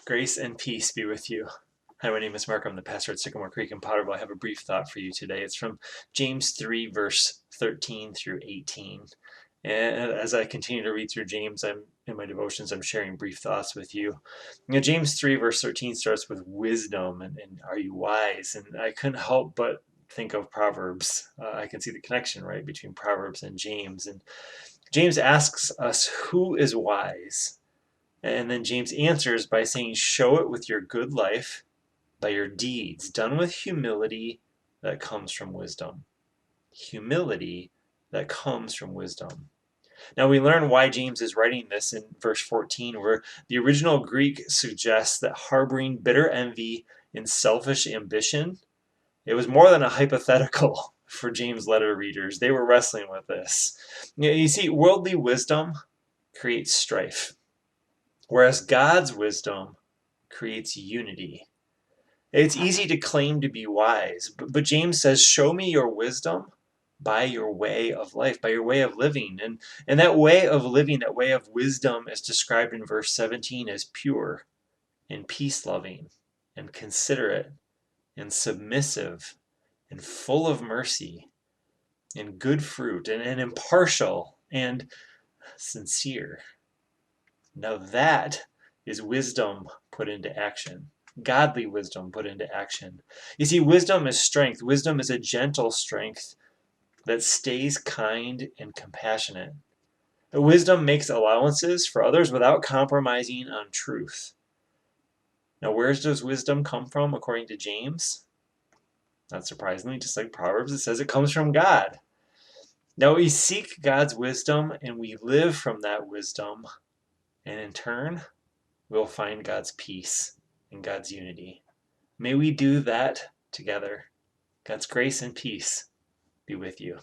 Grace and peace be with you. Hi, my name is Mark. I'm the pastor at Sycamore Creek in Potterville. I have a brief thought for you today. It's from James 3, verse 13 through 18. And as I continue to read through James, I'm in my devotions, I'm sharing brief thoughts with you. James 3, verse 13 starts with wisdom and are you wise? And I couldn't help but think of Proverbs. I can see the connection, right, between Proverbs and James. And James asks us, who is wise? And then James answers by saying, show it with your good life, by your deeds, done with humility that comes from wisdom. Humility that comes from wisdom. Now we learn why James is writing this in verse 14, where the original Greek suggests that harboring bitter envy and selfish ambition, it was more than a hypothetical for James' letter readers. They were wrestling with this. You see, worldly wisdom creates strife, whereas God's wisdom creates unity. It's easy to claim to be wise, but James says, show me your wisdom by your way of life, by your way of living. And that way of living, that way of wisdom is described in verse 17 as pure and peace-loving and considerate and submissive and full of mercy and good fruit and impartial and sincere. Now that is wisdom put into action. Godly wisdom put into action. You see, wisdom is strength. Wisdom is a gentle strength that stays kind and compassionate. Wisdom makes allowances for others without compromising on truth. Now, where does wisdom come from according to James? Not surprisingly, just like Proverbs, it says it comes from God. Now, we seek God's wisdom and we live from that wisdom, and in turn, we'll find God's peace and God's unity. May we do that together. God's grace and peace be with you.